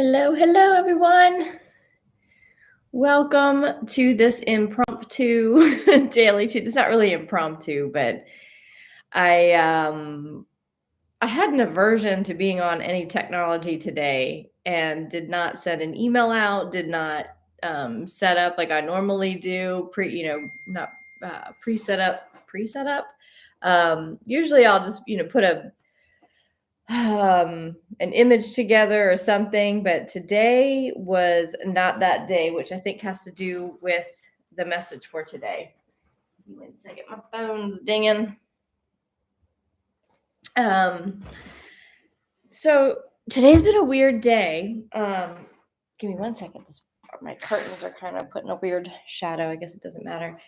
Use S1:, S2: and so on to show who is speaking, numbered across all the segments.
S1: Hello, hello, everyone. Welcome to this impromptu daily tude. It's not really impromptu, but I um I had an aversion to being on any technology today and did not send an email out, did not set up like I normally do, not pre-set up. Usually I'll just, put an image together or something, but today was not that day, which I think has to do with the message for today. Give me 1 second, my phone's dinging. um so today's been a weird day. Give me 1 second. My curtains are kind of putting a weird shadow. I guess it doesn't matter.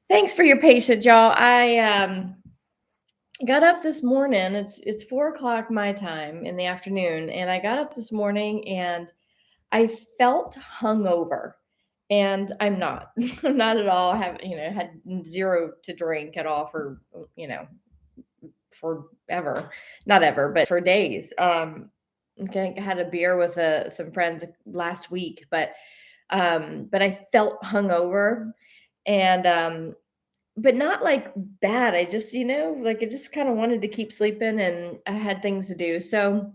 S1: Thanks for your patience, y'all. I got up this morning. It's 4 o'clock my time in the afternoon, and I got up this morning and I felt hungover, and I'm not. I'm not at all. I have had zero to drink at all for forever, not ever, but for days. I had a beer with some friends last week, but I felt hungover, and but not like bad. I just like I just kind of wanted to keep sleeping, and I had things to do. So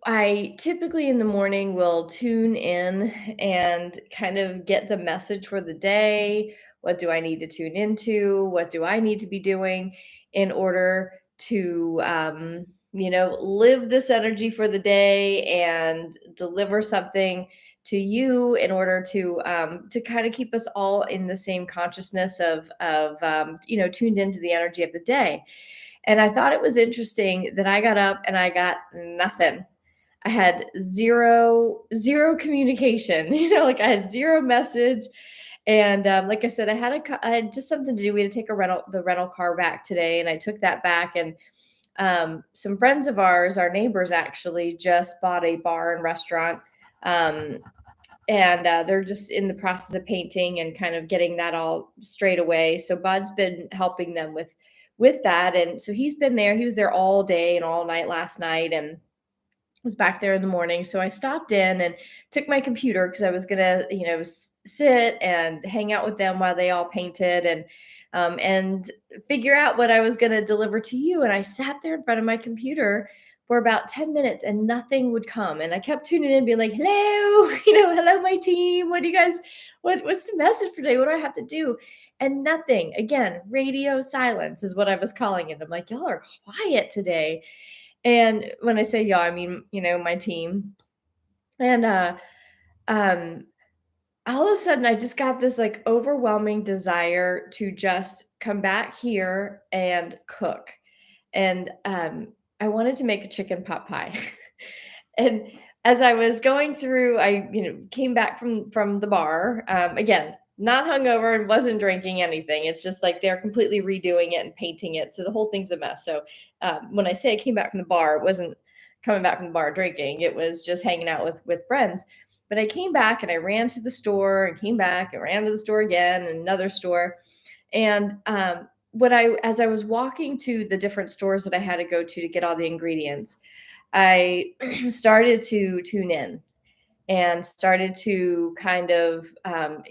S1: I typically in the morning will tune in and kind of get the message for the day. What do I need to tune into? What do I need to be doing in order to, live this energy for the day and deliver something to you in order to kind of keep us all in the same consciousness of tuned into the energy of the day. And I thought it was interesting that I got up and I got nothing. I had zero communication, like I had zero message. And like I said, I had just something to do. We had to take the rental car back today, and I took that back. And some friends of ours, our neighbors, actually just bought a bar and restaurant, um, and they're just in the process of painting and kind of getting that all straight away. So Bud's been helping them with that, and so he's been there. He was there all day and all night last night, and was back there in the morning. So I stopped in and took my computer because I was gonna, sit and hang out with them while they all painted and figure out what I was gonna deliver to you. And I sat there in front of my computer for about 10 minutes and nothing would come. And I kept tuning in, being like, hello, hello, my team. What do you guys, what's the message for today? What do I have to do? And nothing. Again, radio silence is what I was calling it. I'm like, y'all are quiet today. And when I say y'all, I mean, my team. And um all of a sudden I just got this like overwhelming desire to just come back here and cook. And I wanted to make a chicken pot pie. And as I was going through, I came back from the bar. Again, not hungover and wasn't drinking anything. It's just like they're completely redoing it and painting it, so the whole thing's a mess. So when I say I came back from the bar, it wasn't coming back from the bar drinking. It was just hanging out with friends. But I came back and I ran to the store and came back and ran to the store again and another store. And what I as I was walking to the different stores that I had to go to get all the ingredients, I started to tune in and started to kind of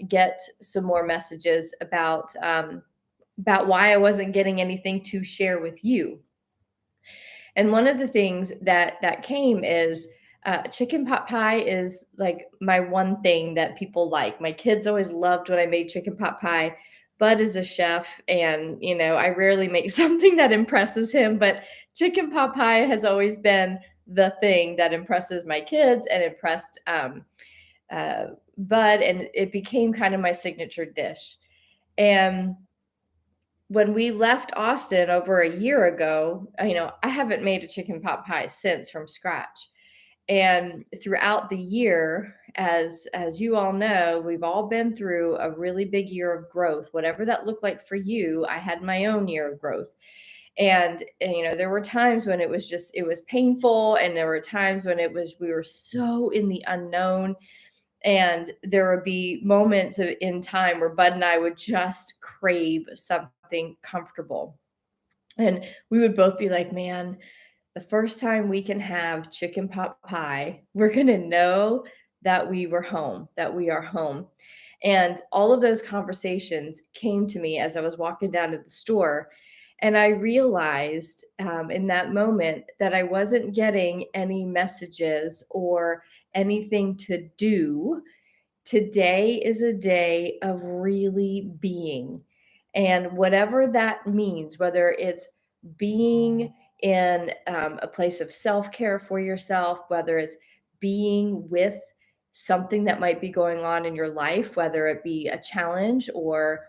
S1: get some more messages about why I wasn't getting anything to share with you. And one of the things that came is chicken pot pie is like my one thing that people like. My kids always loved when I made chicken pot pie. Bud is a chef, and I rarely make something that impresses him, but chicken pot pie has always been the thing that impresses my kids and impressed uh, Bud, and it became kind of my signature dish. And when we left Austin over a year ago, I haven't made a chicken pot pie since from scratch. And throughout the year, as you all know, we've all been through a really big year of growth. Whatever that looked like for you, I had my own year of growth. And there were times when it was painful, and there were times when we were so in the unknown, and there would be moments in time where Bud and I would just crave something comfortable. And we would both be like, man, the first time we can have chicken pot pie, we're gonna know that we were home, that we are home. And all of those conversations came to me as I was walking down to the store. And I realized in that moment that I wasn't getting any messages or anything to do. Today is a day of really being. And whatever that means, whether it's being in a place of self care for yourself, whether it's being with something that might be going on in your life, whether it be a challenge or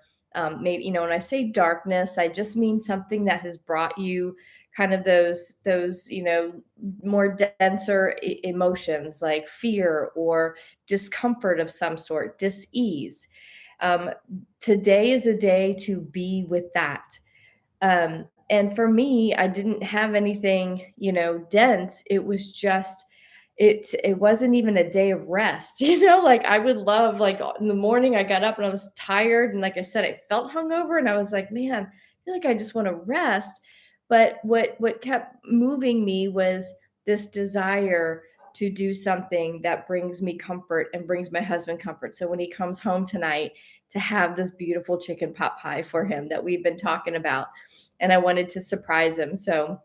S1: maybe, when I say darkness, I just mean something that has brought you kind of those, more denser emotions like fear or discomfort of some sort, dis-ease. Um, Today is a day to be with that. And for me, I didn't have anything, dense. It was just it wasn't even a day of rest, like I would love like in the morning I got up and I was tired and like I said, I felt hungover and I was like, man, I feel like I just want to rest. But what kept moving me was this desire to do something that brings me comfort and brings my husband comfort. So when he comes home tonight, to have this beautiful chicken pot pie for him that we've been talking about. And I wanted to surprise him. So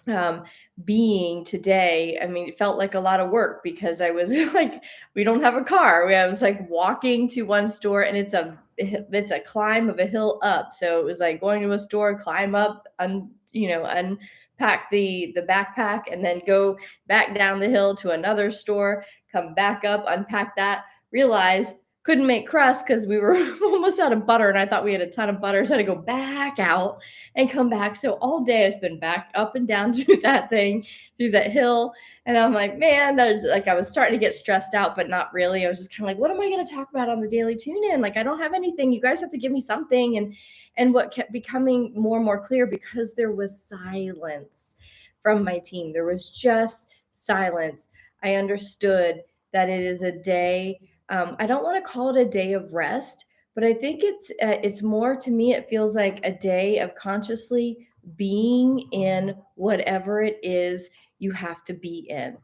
S1: um, being today, I mean, it felt like a lot of work because I was like, we don't have a car. I was like walking to one store and it's a climb of a hill up. So it was like going to a store, climb up, unpack the backpack and then go back down the hill to another store, come back up, unpack that, realize couldn't make crust because we were almost out of butter and I thought we had a ton of butter. So I had to go back out and come back. So all day I've been back up and down through that thing, through that hill. And I'm like, man, that was like I was starting to get stressed out, but not really. I was just kind of like, what am I going to talk about on the daily tune in? Like, I don't have anything. You guys have to give me something. And what kept becoming more and more clear because there was silence from my team. There was just silence. I understood that it is a day. I don't want to call it a day of rest, but I think it's more to me. It feels like a day of consciously being in whatever it is you have to be in.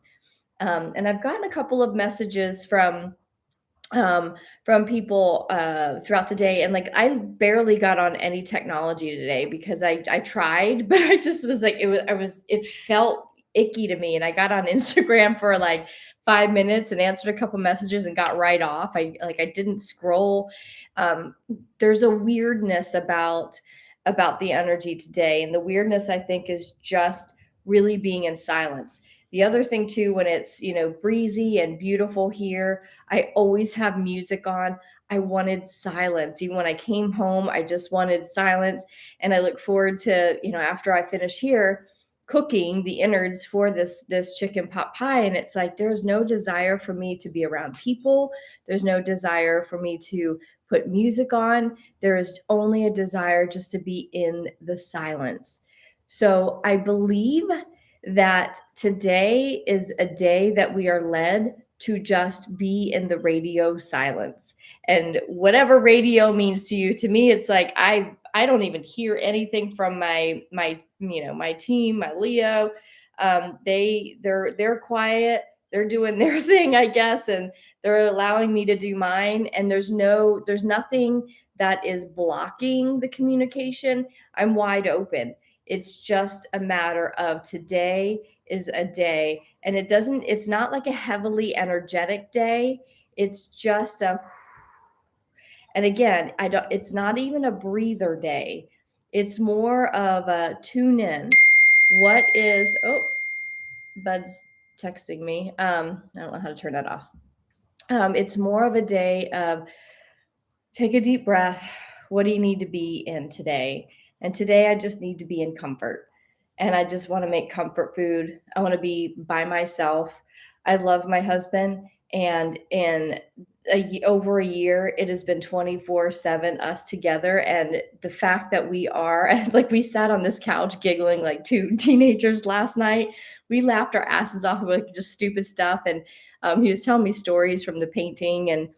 S1: And I've gotten a couple of messages from people throughout the day, and like I barely got on any technology today because I tried, but I just was like it felt icky to me, and I got on Instagram for like 5 minutes and answered a couple messages and got right off. I didn't scroll. There's a weirdness about the energy today, and the weirdness I think is just really being in silence. The other thing too, when it's breezy and beautiful here, I always have music on. I wanted silence. Even when I came home, I just wanted silence. And I look forward to, after I finish here, cooking the innards for this chicken pot pie. And it's like there's no desire for me to be around people. There's no desire for me to put music on. There is only a desire just to be in the silence. So I believe that today is a day that we are led to just be in the radio silence. And whatever radio means to you, to me, it's like I don't even hear anything from my team, my Leo. They're quiet. They're doing their thing, I guess, and they're allowing me to do mine. And there's nothing that is blocking the communication. I'm wide open. It's just a matter of today is a day, and it's not like a heavily energetic day. It's just and again, it's not even a breather day. It's more of a tune in. What is, oh, Bud's texting me. I don't know how to turn that off. It's more of a day of take a deep breath. What do you need to be in today? And today I just need to be in comfort. And I just want to make comfort food. I want to be by myself. I love my husband. And in over a year, it has been 24/7 us together. And the fact that we are like, we sat on this couch giggling like two teenagers last night. We laughed our asses off about just stupid stuff. And he was telling me stories from the painting and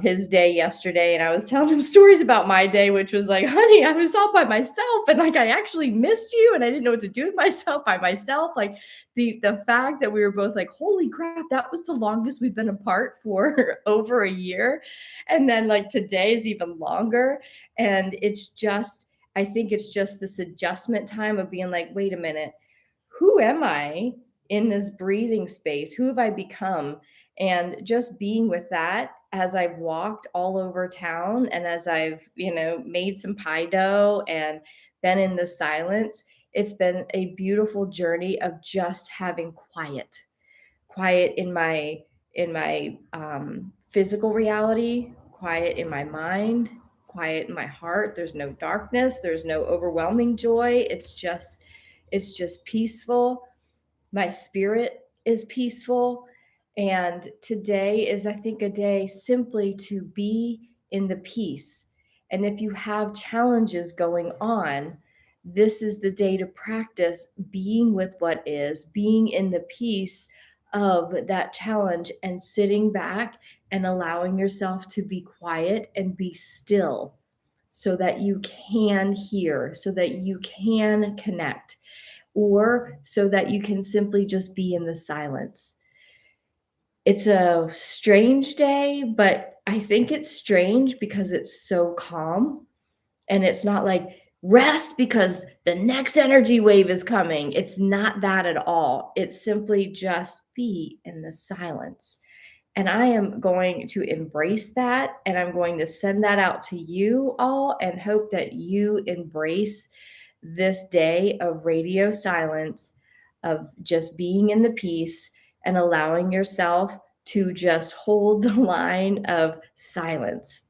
S1: his day yesterday, and I was telling him stories about my day, which was like, honey, I was all by myself, and like I actually missed you, and I didn't know what to do with myself by myself. Like the fact that we were both like, holy crap, that was the longest we've been apart for over a year. And then like today is even longer. And it's just, I think it's just this adjustment time of being like, wait a minute, who am I in this breathing space? Who have I become? And just being with that as I've walked all over town and as I've, made some pie dough and been in the silence, it's been a beautiful journey of just having quiet in my physical reality, quiet in my mind, quiet in my heart. There's no darkness, there's no overwhelming joy. It's just peaceful. My spirit is peaceful. And today is, I think, a day simply to be in the peace. And if you have challenges going on, this is the day to practice being with what is, being in the peace of that challenge and sitting back and allowing yourself to be quiet and be still so that you can hear, so that you can connect, or so that you can simply just be in the silence. It's a strange day, but I think it's strange because it's so calm and it's not like rest because the next energy wave is coming. It's not that at all. It's simply just be in the silence. And I am going to embrace that and I'm going to send that out to you all and hope that you embrace this day of radio silence, of just being in the peace and allowing yourself to just hold the line of silence.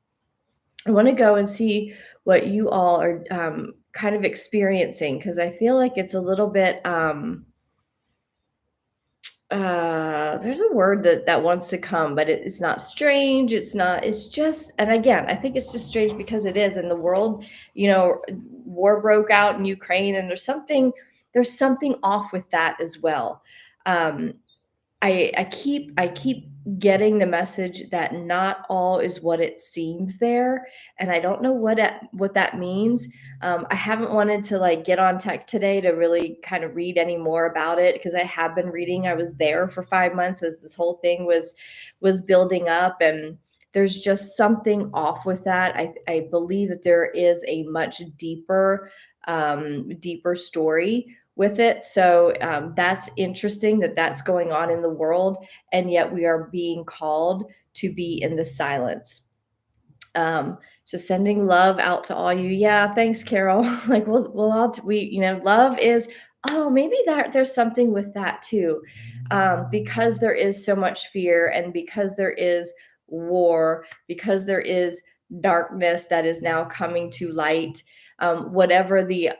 S1: I want to go and see what you all are kind of experiencing because I feel like it's a little bit there's a word that wants to come, but it's not strange, it's not, it's just, and again, I think it's just strange because it is in the world, war broke out in Ukraine, and there's something off with that as well. Um, I keep getting the message that not all is what it seems there, and I don't know what that means. I haven't wanted to like get on tech today to really kind of read any more about it because I have been reading. I was there for 5 months as this whole thing was building up, and there's just something off with that. I believe that there is a much deeper story with it. So that's interesting that that's going on in the world, and yet we are being called to be in the silence. So sending love out to all you. Yeah, thanks, Carol. Like we'll all we love is, oh, maybe that there's something with that too, because there is so much fear and because there is war, because there is darkness that is now coming to light. Whatever the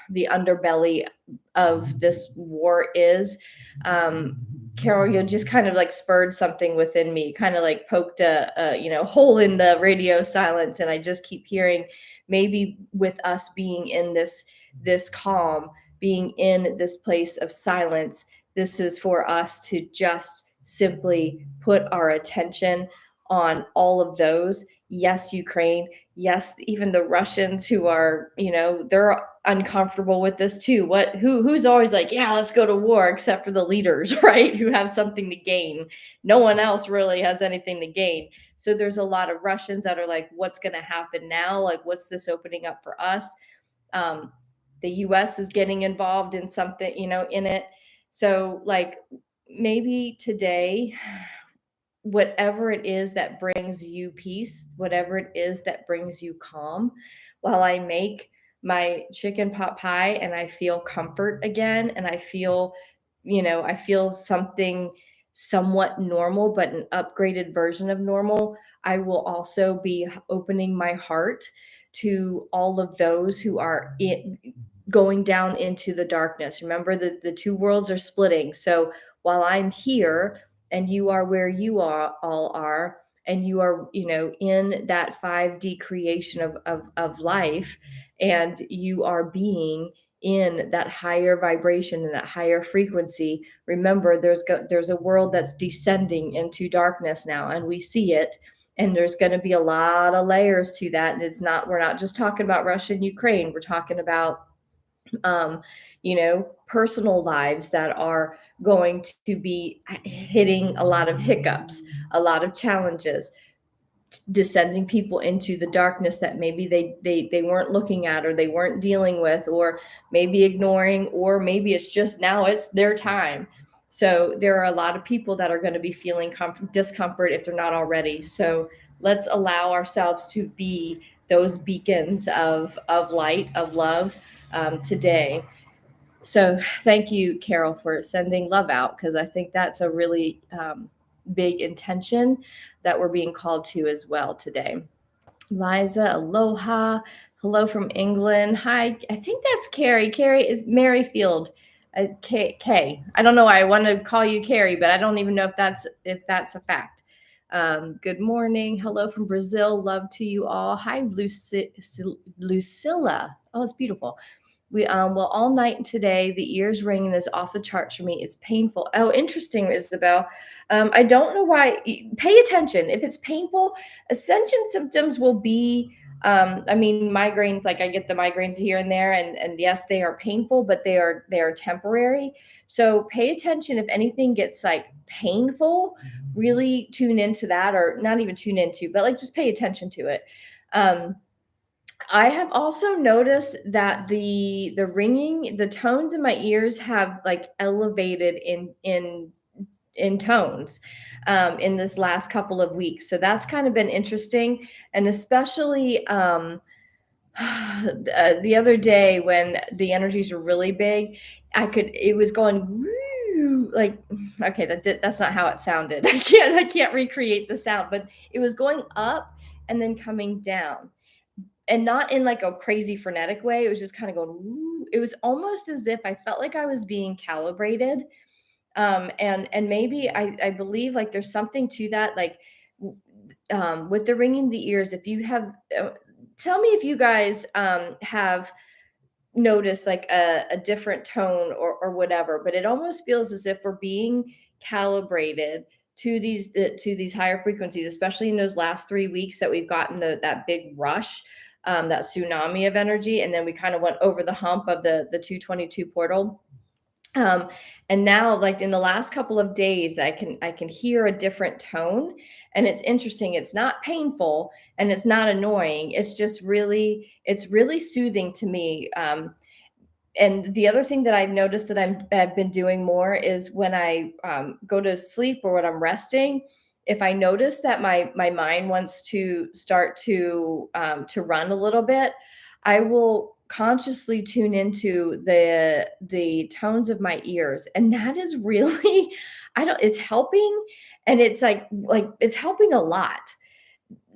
S1: underbelly of this war is, um, Carol, you just kind of like spurred something within me, kind of like poked a hole in the radio silence, and I just keep hearing maybe with us being in this calm, being in this place of silence, this is for us to just simply put our attention on all of those. Yes, Ukraine. Yes, even the Russians who are, they're uncomfortable with this too. Who's always like, yeah, let's go to war, except for the leaders, right? Who have something to gain. No one else really has anything to gain. So there's a lot of Russians that are like, what's going to happen now? Like, what's this opening up for us? Um, the US is getting involved in something, in it. So like maybe today, whatever it is that brings you peace, whatever it is that brings you calm, while I make my chicken pot pie and I feel comfort again and I feel something somewhat normal, but an upgraded version of normal, I will also be opening my heart to all of those who are going down into the darkness. Remember that the two worlds are splitting. So while I'm here and you are where you all are, and you are, in that 5D creation of life, and you are being in that higher vibration and that higher frequency, remember there's a world that's descending into darkness now, and we see it. And there's going to be a lot of layers to that. And we're not just talking about Russia and Ukraine. We're talking about um, personal lives that are going to be hitting a lot of hiccups, a lot of challenges, descending people into the darkness that maybe they weren't looking at, or they weren't dealing with, or maybe ignoring, or maybe it's just now it's their time. So there are a lot of people that are going to be feeling discomfort if they're not already. So let's allow ourselves to be those beacons of light, of love, today. So thank you, Carol, for sending love out, because I think that's a really big intention that we're being called to as well today. Liza, aloha. Hello from England. Hi, I think that's Carrie. Carrie is Merrifield. K. I don't know why I want to call you Carrie, but I don't even know if that's a fact. Good morning. Hello from Brazil. Love to you all. Hi, Lucilla. Oh, it's beautiful. Well, all night today, the ears ringing is off the charts for me. It's painful. Oh, interesting, Isabel. I don't know why. Pay attention. If it's painful, ascension symptoms will be. I mean, migraines. Like I get the migraines here and there, and yes, they are painful, but they are temporary. So pay attention if anything gets like painful. Really tune into that, or not even tune into, but like just pay attention to it. I have also noticed that the ringing, the tones in my ears have like elevated in tones in this last couple of weeks. So that's kind of been interesting, and especially the other day when the energies were really big, it was going woo, like okay, that's not how it sounded. I can't recreate the sound, but it was going up and then coming down, and not in like a crazy frenetic way. It was just kind of going, "Woo." It was almost as if I felt like I was being calibrated. And maybe I believe like there's something to that. Like with the ringing the ears, if you have, tell me if you guys have noticed like a different tone or whatever, but it almost feels as if we're being calibrated to these higher frequencies, especially in those last 3 weeks that we've gotten that big rush, that tsunami of energy, and then we kind of went over the hump of the 222 portal. um, and now like in the last couple of days I can hear a different tone, and it's interesting. It's not painful and it's not annoying. It's really soothing to me. And the other thing that I've noticed that I've been doing more is when I go to sleep or when I'm resting, if I notice that my mind wants to start to run a little bit, I will consciously tune into the tones of my ears, and that is really I don't it's helping, and it's like it's helping a lot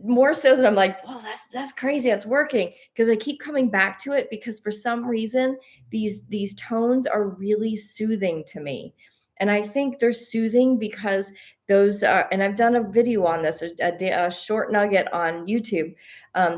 S1: more so that I'm like, "Whoa, that's crazy, that's working," because I keep coming back to it because for some reason, these tones are really soothing to me, and I think they're soothing because those are, and I've done a video on this, a short nugget on YouTube.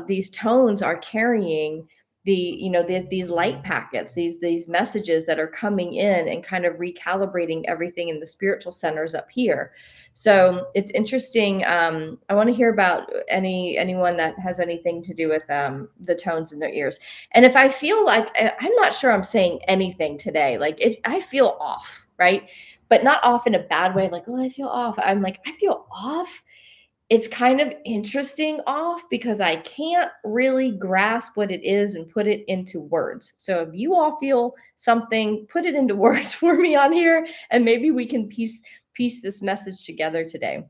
S1: These tones are carrying these light packets, these messages that are coming in and kind of recalibrating everything in the spiritual centers up here. So it's interesting. I want to hear about anyone that has anything to do with the tones in their ears. And if I feel like I'm not sure I'm saying anything today, like I feel off, right? But not off in a bad way. Like, oh, I feel off. I'm like, I feel off. It's kind of interesting off because I can't really grasp what it is and put it into words. So if you all feel something, put it into words for me on here, and maybe we can piece this message together today.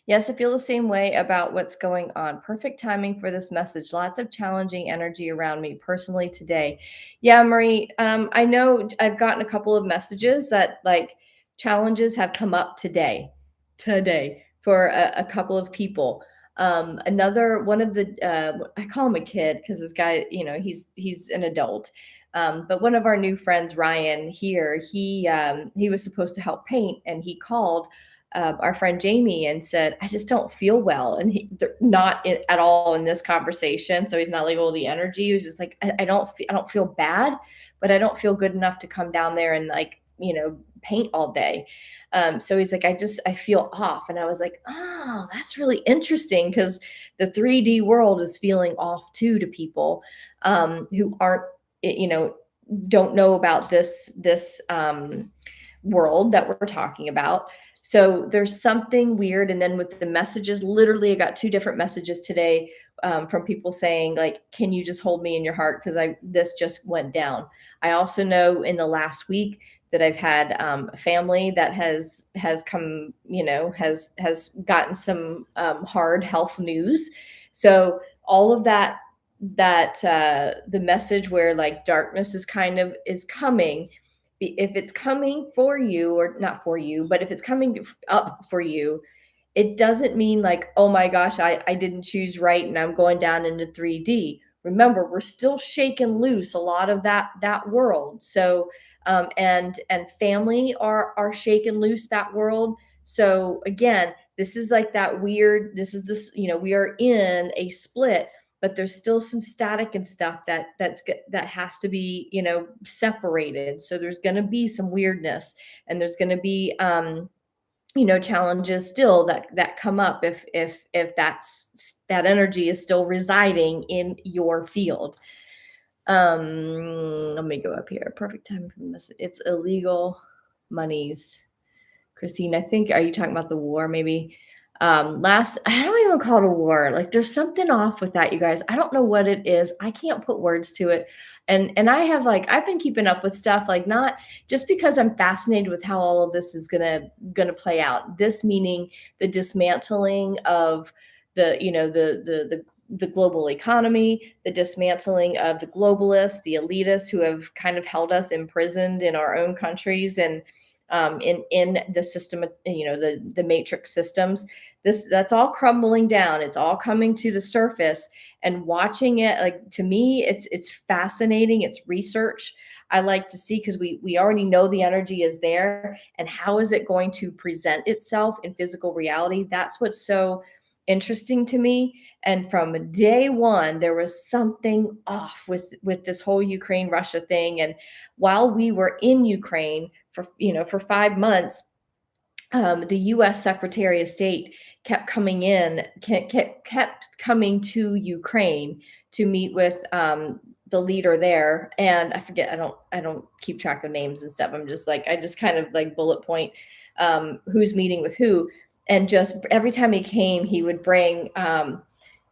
S1: Yes, I feel the same way about what's going on. Perfect timing for this message. Lots of challenging energy around me personally today. Yeah, Marie, I know I've gotten a couple of messages that like challenges have come up today for a couple of people. Another one of the I call him a kid because this guy, he's an adult. But one of our new friends, Ryan, here, he was supposed to help paint, and he called our friend Jamie and said, I just don't feel well. And they're not at all in this conversation. So he's not like, oh, the energy. He was just like, I don't feel bad, but I don't feel good enough to come down there and like, paint all day. So he's like, I feel off. And I was like, oh, that's really interesting because the 3D world is feeling off too to people who aren't, don't know about this world that we're talking about. So there's something weird. And then with the messages, literally, I got two different messages today from people saying, like, can you just hold me in your heart? Because this just went down. I also know in the last week that I've had a family that has come, has gotten some hard health news. So all of that the message where like darkness is kind of is coming, if it's coming for you or not for you, but if it's coming up for you, it doesn't mean like, oh my gosh, I didn't choose right and I'm going down into 3D. Remember, we're still shaking loose a lot of that world. So and family are shaking loose that world. So again, this is like that weird, we are in a split, but there's still some static and stuff that has to be, separated. So there's going to be some weirdness, and there's going to be challenges still that come up if that energy is still residing in your field. Let me go up here. Perfect time for this. It's illegal monies. Christine, I think, are you talking about the war maybe? Last, I don't even call it a war. Like there's something off with that, you guys. I don't know what it is. I can't put words to it. And I have like I've been keeping up with stuff, like not just because I'm fascinated with how all of this is gonna play out. This meaning the dismantling of the global economy, the dismantling of the globalists, the elitists who have kind of held us imprisoned in our own countries and in the system, the matrix systems. That's all crumbling down. It's all coming to the surface, and watching it, like to me, it's fascinating. It's research. I like to see because we already know the energy is there, and how is it going to present itself in physical reality? That's what's so interesting to me. And from day one, there was something off with this whole Ukraine Russia thing. And while we were in Ukraine for 5 months, the U.S. Secretary of State kept kept coming to Ukraine to meet with the leader there. And I forget, I don't keep track of names and stuff. I'm just like, I just kind of like bullet point who's meeting with who. And just every time he came, he would bring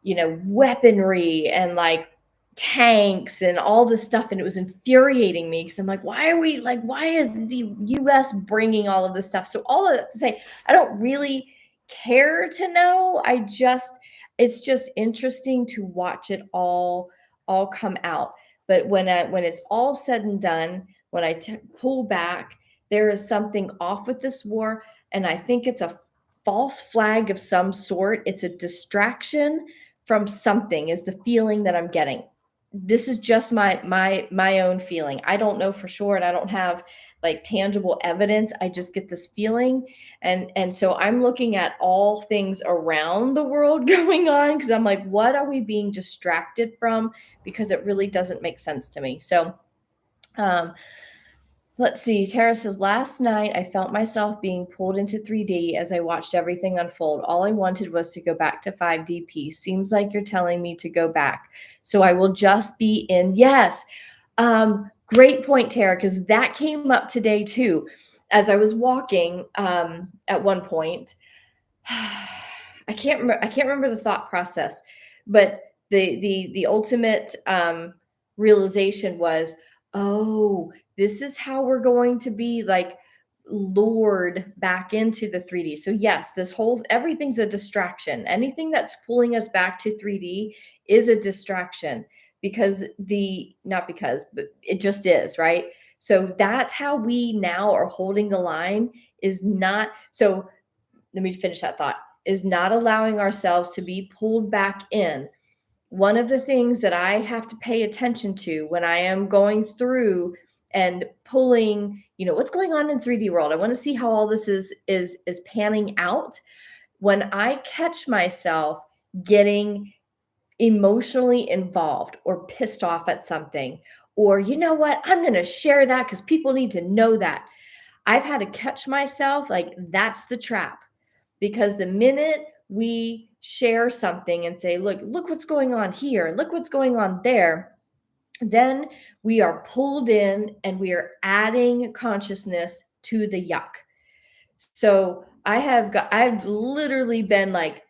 S1: weaponry and like tanks and all this stuff, and it was infuriating me because I'm like, why is the US bringing all of this stuff? So all of that to say, I don't really care to know. It's just interesting to watch it all come out. But when it's all said and done, when I pull back, there is something off with this war, and I think it's a false flag of some sort. It's a distraction from something, is the feeling that I'm getting. This is just my own feeling. I don't know for sure, and I don't have like tangible evidence. I just get this feeling, and so I'm looking at all things around the world going on because I'm like, what are we being distracted from? Because it really doesn't make sense to me. So um let's see. Tara says, last night I felt myself being pulled into 3D as I watched everything unfold. All I wanted was to go back to 5DP. Seems like you're telling me to go back. So I will just be in. Yes. Great point, Tara, because that came up today too. As I was walking at one point, I can't remember the thought process, but the ultimate realization was, oh, this is how we're going to be like lured back into the 3D. So yes, this whole everything's a distraction. Anything that's pulling us back to 3D is a distraction because the not because, but it just is, right? So that's how we now are holding the line, is not so let me finish that thought, is not allowing ourselves to be pulled back in. One of the things that I have to pay attention to when I am going through and pulling, what's going on in 3D world. I want to see how all this is panning out. When I catch myself getting emotionally involved or pissed off at something, or you know what, I'm going to share that because people need to know that. I've had to catch myself like that's the trap. Because the minute we share something and say, look what's going on here, and look what's going on there, then we are pulled in and we are adding consciousness to the yuck. So I've literally been like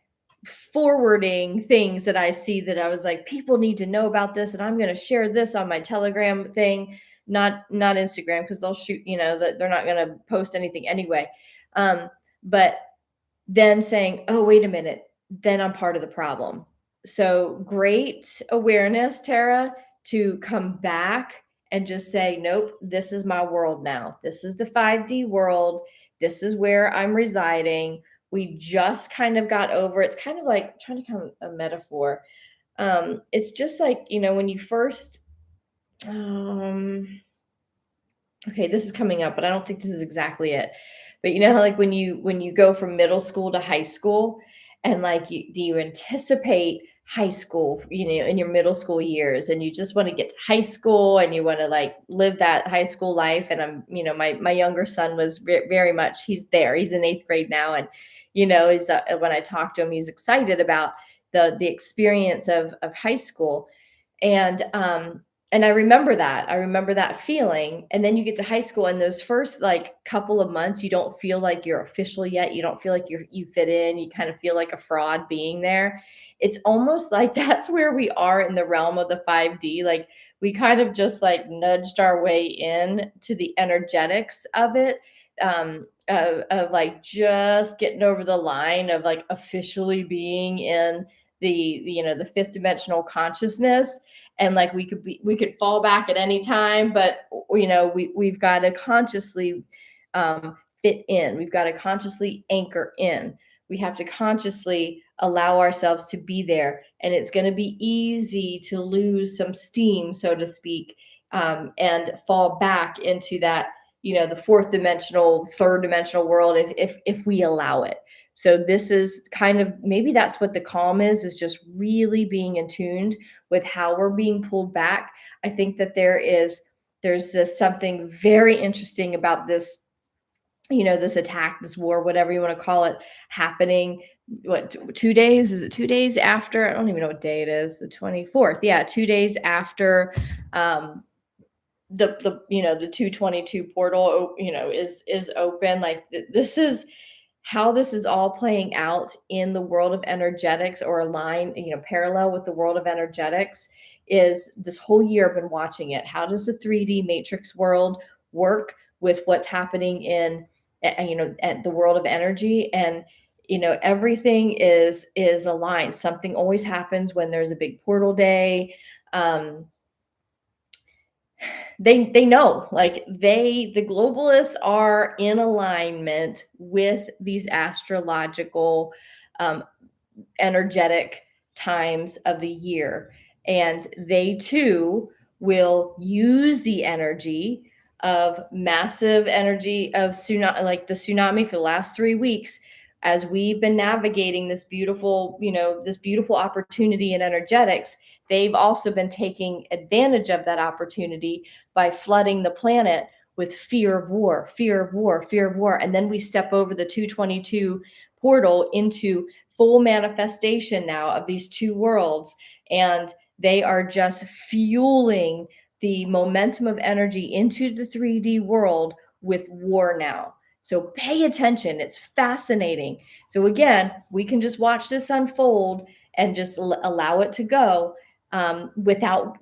S1: forwarding things that I see that I was like, people need to know about this, and I'm going to share this on my Telegram thing, not Instagram, because they'll shoot, that they're not going to post anything anyway. But then saying, oh, wait a minute, then I'm part of the problem. So great awareness, Tara, to come back and just say, nope, this is my world now. This is the 5D world. This is where I'm residing. We just kind of got over. It's kind of like, I'm trying to come a metaphor. It's just like, when you first, okay, this is coming up, but I don't think this is exactly it. But how like when you go from middle school to high school, and like do you anticipate high school, in your middle school years, and you just want to get to high school and you want to like live that high school life. And I'm, my younger son was very much, he's there. He's in 8th grade now, and he's when I talk to him, he's excited about the experience of high school. And I remember that. I remember that feeling. And then you get to high school, and those first like couple of months, you don't feel like you're official yet. You don't feel like you fit in. You kind of feel like a fraud being there. It's almost like that's where we are in the realm of the 5D. Like we kind of just like nudged our way in to the energetics of it. Of like just getting over the line of like officially being in the fifth dimensional consciousness. And like we could fall back at any time, but we've got to consciously fit in. We've got to consciously anchor in. We have to consciously allow ourselves to be there, and it's going to be easy to lose some steam, so to speak, and fall back into that, the fourth dimensional, third dimensional world, if we allow it. So this is kind of, maybe that's what the calm is just really being in tuned with how we're being pulled back. I think that there's something very interesting about this, this attack, this war, whatever you want to call it, happening. What, 2 days? Is it 2 days after? I don't even know what day it is. The 24th. Yeah, 2 days after the 222 portal, is open. Like this is how this is all playing out in the world of energetics, or align, parallel with the world of energetics. Is this whole year I've been watching it. How does the 3D matrix world work with what's happening in, at the world of energy? And everything is aligned. Something always happens when there's a big portal day. They know, like the globalists are in alignment with these astrological energetic times of the year, and they too will use the energy of massive energy of tsunami, like the tsunami, for the last 3 weeks, as we've been navigating this beautiful, this beautiful opportunity in energetics. They've also been taking advantage of that opportunity by flooding the planet with fear of war, fear of war, fear of war. And then we step over the 222 portal into full manifestation now of these two worlds. And they are just fueling the momentum of energy into the 3D world with war now. So pay attention. It's fascinating. So again, we can just watch this unfold and just allow it to go. Without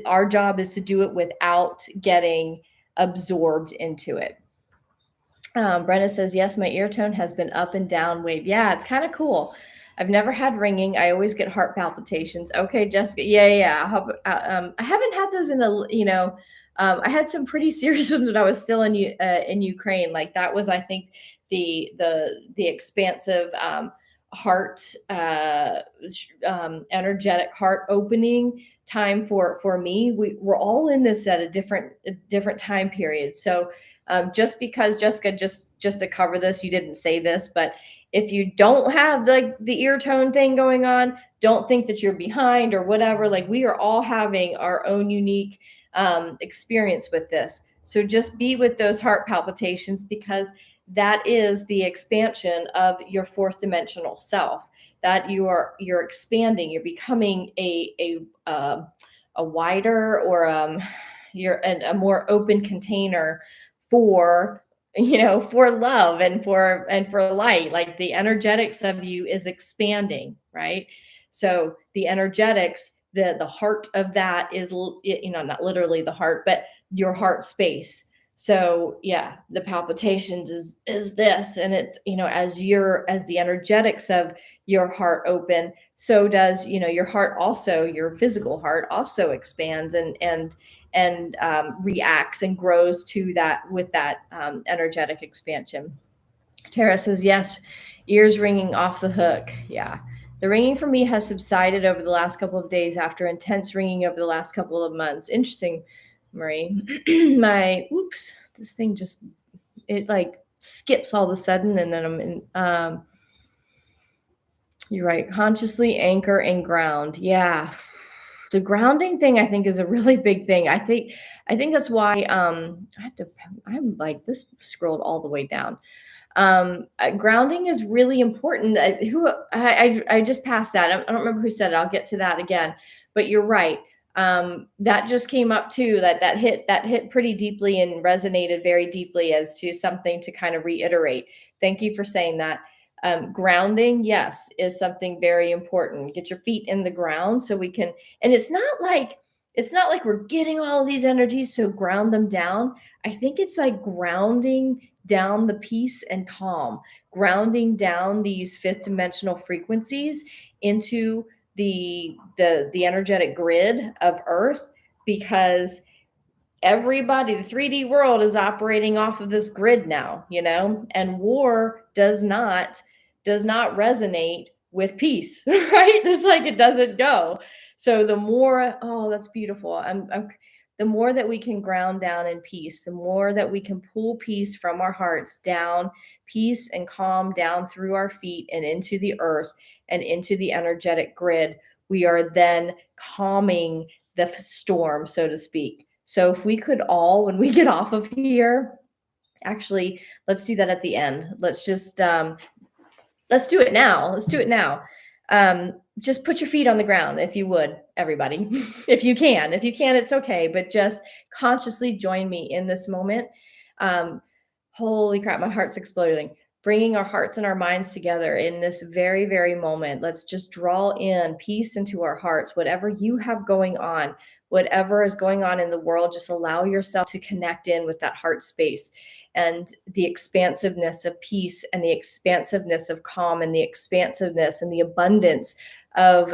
S1: our job is to do it without getting absorbed into it. Brenda says, yes, my ear tone has been up and down wave. Yeah, it's kind of cool. I've never had ringing. I always get heart palpitations. Okay, Jessica. Yeah. I haven't had those in I had some pretty serious ones when I was still in Ukraine. Like that was, I think, the expansive heart energetic heart opening time for me. We're all in this at a different time period. So just because, Jessica, just to cover this, you didn't say this, but if you don't have the ear tone thing going on, don't think that you're behind or whatever. Like, we are all having our own unique experience with this. So just be with those heart palpitations, because that is the expansion of your fourth dimensional self, that you're expanding, you're becoming a wider, or you're a more open container for, for love and for light. Like, the energetics of you is expanding, right? So the energetics, the heart of that is, not literally the heart, but your heart space. So yeah, the palpitations is this, and it's, as the energetics of your heart open, so does, your heart also, your physical heart also expands and reacts and grows to that, with that energetic expansion. Tara says, yes, ears ringing off the hook. Yeah. The ringing for me has subsided over the last couple of days after intense ringing over the last couple of months. Interesting, Marie. Oops, this thing just, it like skips all of a sudden, and then I'm in, you're right. Consciously anchor and ground. Yeah. The grounding thing, I think, is a really big thing. I think that's why I'm like, this scrolled all the way down. Grounding is really important. I just passed that. I don't remember who said it. I'll get to that again. But you're right. That just came up too. That hit pretty deeply and resonated very deeply as to something to kind of reiterate. Thank you for saying that. Grounding, yes, is something very important. Get your feet in the ground so we can. And it's not like we're getting all of these energies, so ground them down. I think it's like grounding down the peace and calm, grounding down these fifth dimensional frequencies into the energetic grid of Earth, because everybody, the 3D world, is operating off of this grid now, and war does not resonate with peace, right? It's like it doesn't go. So the more, oh, that's beautiful. The more that we can ground down in peace, the more that we can pull peace from our hearts down, peace and calm down through our feet and into the earth and into the energetic grid, we are then calming the storm, so to speak. So if we could all, when we get off of here, actually, let's do that at the end. Let's do it now. Let's do it now. Just put your feet on the ground, if you would, everybody. If you can. If you can, it's okay. But just consciously join me in this moment. Um, Holy crap, my heart's exploding. Bringing our hearts and our minds together in this very, very moment. Let's just draw in peace into our hearts. Whatever you have going on, whatever is going on in the world, just allow yourself to connect in with that heart space and the expansiveness of peace and the expansiveness of calm and the expansiveness and the abundance of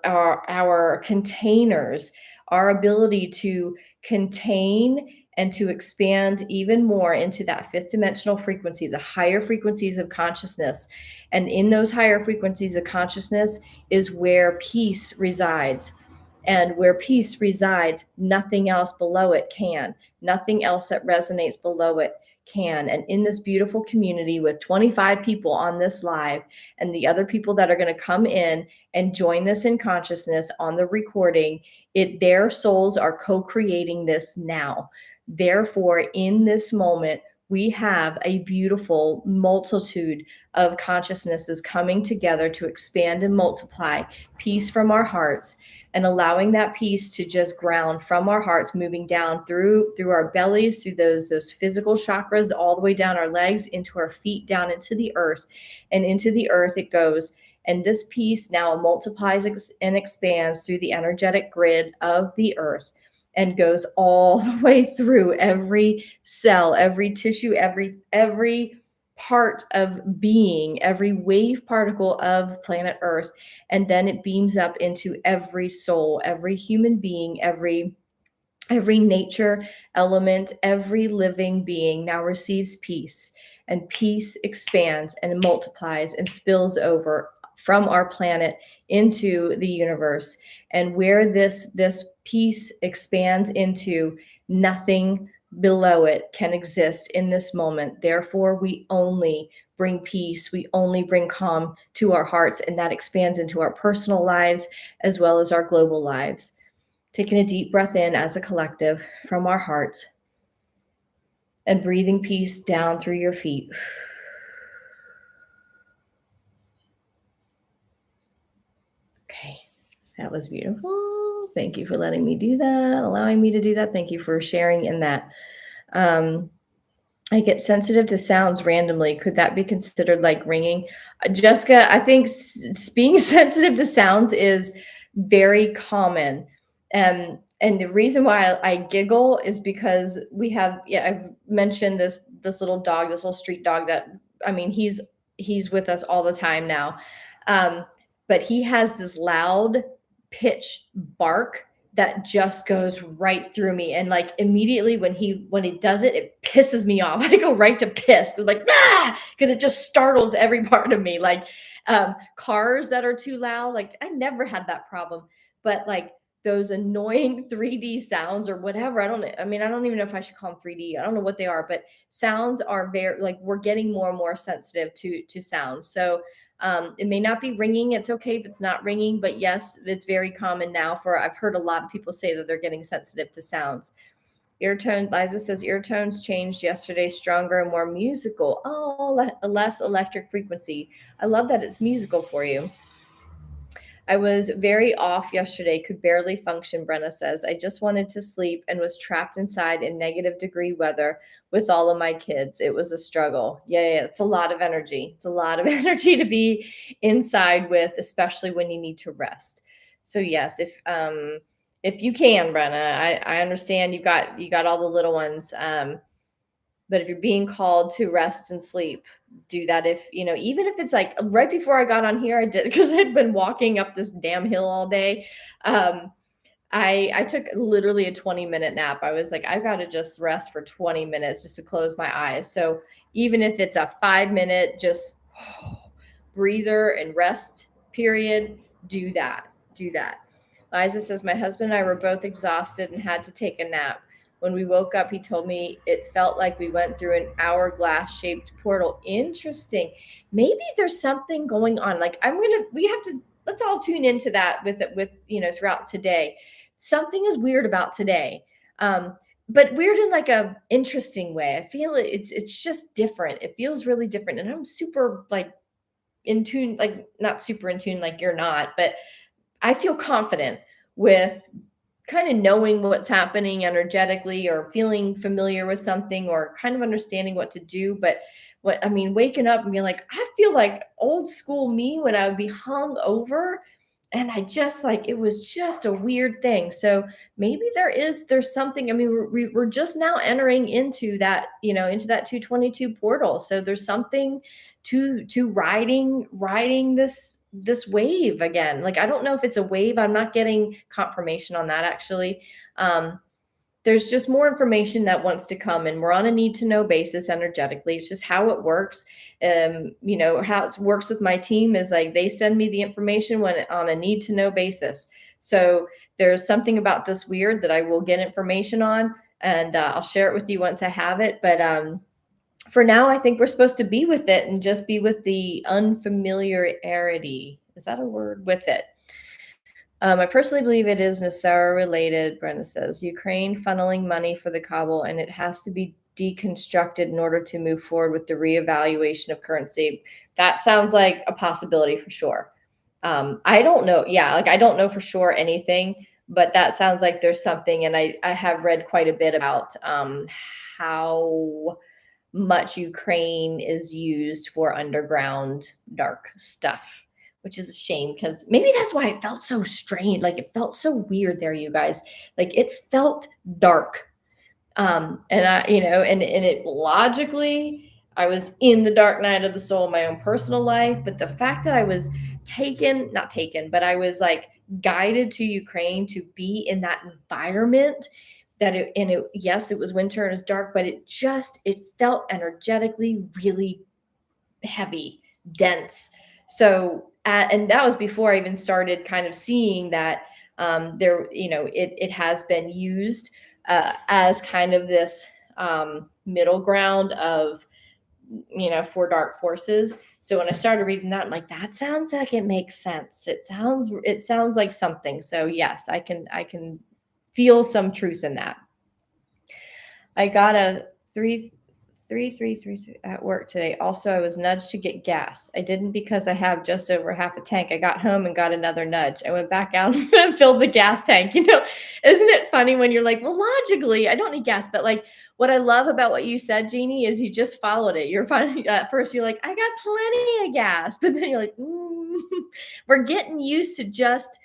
S1: our containers, our ability to contain and to expand even more into that fifth dimensional frequency, the higher frequencies of consciousness. And in those higher frequencies of consciousness is where peace resides. And where peace resides, nothing else below it can. Nothing else that resonates below it can. And in this beautiful community with 25 people on this live, and the other people that are going to come in and join us in consciousness on the recording, their souls are co-creating this now. Therefore, in this moment, we have a beautiful multitude of consciousnesses coming together to expand and multiply peace from our hearts, and allowing that peace to just ground from our hearts, moving down through our bellies, through those physical chakras, all the way down our legs, into our feet, down into the earth. And into the earth it goes. And this peace now multiplies and expands through the energetic grid of the earth, and goes all the way through every cell, every tissue, every part of being, every wave particle of planet Earth. And then it beams up into every soul, every human being, every nature element, every living being now receives peace. and peace expands and multiplies and spills over from our planet into the universe. And where this peace expands into, nothing below it can exist in this moment. Therefore, we only bring peace, we only bring calm to our hearts, and that expands into our personal lives as well as our global lives. Taking a deep breath in as a collective from our hearts and breathing peace down through your feet. Okay, that was beautiful. Thank you for letting me do that, allowing me to do that. Thank you for sharing in that. I get sensitive to sounds randomly. Could that be considered like ringing? Jessica, I think being sensitive to sounds is very common. And the reason why I giggle is because we have, yeah, I've mentioned this little dog, this little street dog that, I mean, he's with us all the time now. But he has this loud pitch bark that just goes right through me. And like immediately when he does it, it pisses me off. I go right to pissed. I'm like, ah, because it just startles every part of me. Like cars that are too loud. Like I never had that problem. But like those annoying 3D sounds or whatever. I don't know. I mean, I don't even know if I should call them 3D. I don't know what they are, but sounds are very like we're getting more and more sensitive to sounds. So it may not be ringing. It's okay if it's not ringing, but yes, it's very common now I've heard a lot of people say that they're getting sensitive to sounds. Ear tone, Liza says ear tones changed yesterday, stronger and more musical. Oh, less electric frequency. I love that it's musical for you. I was very off yesterday, could barely function, Brenna says. I just wanted to sleep and was trapped inside in negative-degree weather with all of my kids. It was a struggle. Yeah, it's a lot of energy. It's a lot of energy to be inside with, especially when you need to rest. So yes, if you can, Brenna, I understand you got all the little ones. But if you're being called to rest and sleep, do that. If even if it's like right before I got on here, I did because I'd been walking up this damn hill all day. I took literally a 20-minute nap. I was like, I've got to just rest for 20 minutes just to close my eyes. So even if it's a 5-minute just breather and rest period, do that. Do that. Liza says, my husband and I were both exhausted and had to take a nap. When we woke up, he told me it felt like we went through an hourglass shaped portal. Interesting. Maybe there's something going on. Like let's all tune into that with throughout today. Something is weird about today. But weird in like a interesting way. I feel it's just different. It feels really different. And I'm super like in tune, like not super in tune like you're not, but I feel confident with kind of knowing what's happening energetically or feeling familiar with something or kind of understanding what to do. But waking up and being like, I feel like old school me when I would be hung over. And I just like, it was just a weird thing. So maybe there's something. I mean, we're just now entering into that, into that 222 portal. So there's something to riding this wave again. Like I don't know if it's a wave. I'm not getting confirmation on that actually. There's just more information that wants to come, and we're on a need to know basis energetically. It's just how it works. How it works with my team is like they send me the information on a need to know basis. So there's something about this weird that I will get information on, and I'll share it with you once I have it. But for now, I think we're supposed to be with it and just be with the unfamiliarity. Is that a word? With it. I personally believe it is NESARA related, Brenda says. Ukraine funneling money for the Kabul, and it has to be deconstructed in order to move forward with the reevaluation of currency. That sounds like a possibility for sure. I don't know. Yeah, like I don't know for sure anything, but that sounds like there's something. And I have read quite a bit about how much Ukraine is used for underground dark stuff, which is a shame because maybe that's why it felt so strange. Like it felt so weird there, you guys. Like it felt dark. And it logically, I was in the dark night of the soul in my own personal life, but the fact that I was not taken, but I was like guided to Ukraine to be in that environment yes, it was winter and it's dark, but it felt energetically really heavy, dense. So, and that was before I even started kind of seeing that it has been used as kind of this middle ground of, for dark forces. So when I started reading that, I'm like, that sounds like it makes sense. It sounds like something. So yes, I can feel some truth in that. I got a three at work today. Also, I was nudged to get gas. I didn't because I have just over half a tank. I got home and got another nudge. I went back out and filled the gas tank. Isn't it funny when you're like, well, logically, I don't need gas. But like, what I love about what you said, Jeannie, is you just followed it. You're fine. At first, you're like, I got plenty of gas. But then you're like, we're getting used to just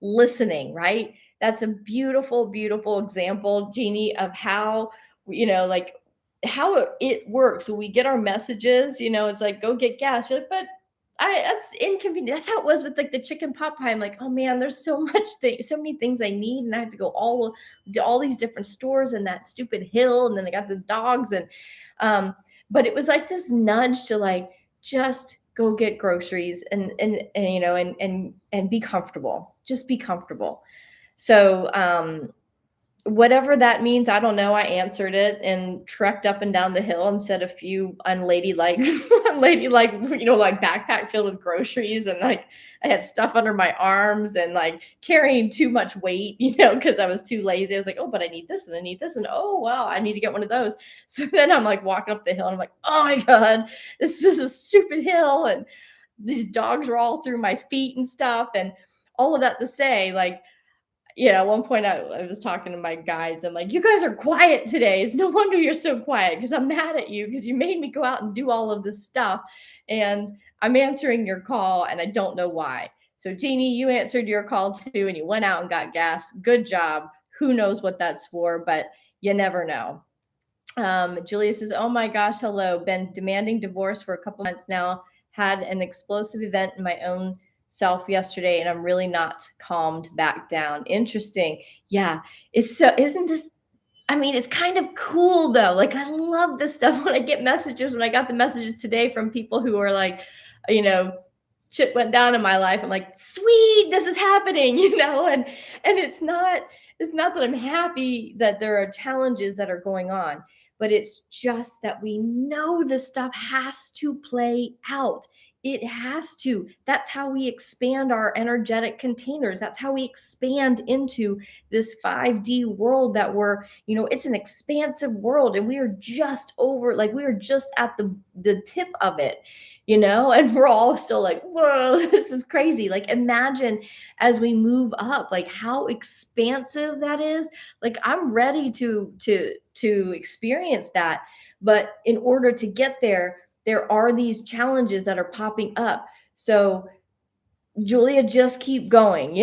S1: listening, right? That's a beautiful, beautiful example, Jeannie, of how like how it works when we get our messages. It's like, go get gas. You're like, but that's inconvenient. That's how it was with like the chicken pot pie. I'm like, oh man, there's so many things I need, and I have to go all to all these different stores and that stupid hill, and then I got the dogs, and um, but it was like this nudge to like just go get groceries and and be comfortable. Just be comfortable. So whatever that means, I don't know. I answered it and trekked up and down the hill and said a few unladylike, unladylike, like backpack filled with groceries. And like I had stuff under my arms and like carrying too much weight, because I was too lazy. I was like, oh, but I need this and I need this. And oh, wow, I need to get one of those. So then I'm like walking up the hill and I'm like, oh my God, this is a stupid hill. And these dogs are all through my feet and stuff. And all of that to say, like, at one point I was talking to my guides. I'm like, you guys are quiet today. It's no wonder you're so quiet because I'm mad at you because you made me go out and do all of this stuff. And I'm answering your call and I don't know why. So, Jeannie, you answered your call too and you went out and got gas. Good job. Who knows what that's for, but you never know. Julia says, oh my gosh, hello. Been demanding divorce for a couple months now. Had an explosive event in my own self yesterday, and I'm really not calmed back down. Interesting. Yeah. Isn't this, I mean, it's kind of cool though. Like, I love this stuff when I get messages. When I got the messages today from people who are like, you know, shit went down in my life. I'm like, sweet, this is happening, and it's not that I'm happy that there are challenges that are going on, but it's just that we know this stuff has to play out. It has to. That's how we expand our energetic containers. That's how we expand into this 5D world that it's an expansive world, and we are just over, like we are just at the tip of it, and we're all still like, whoa, this is crazy. Like, imagine as we move up, like how expansive that is. Like, I'm ready to experience that. But in order to get there are these challenges that are popping up. So, Julia, just keep going.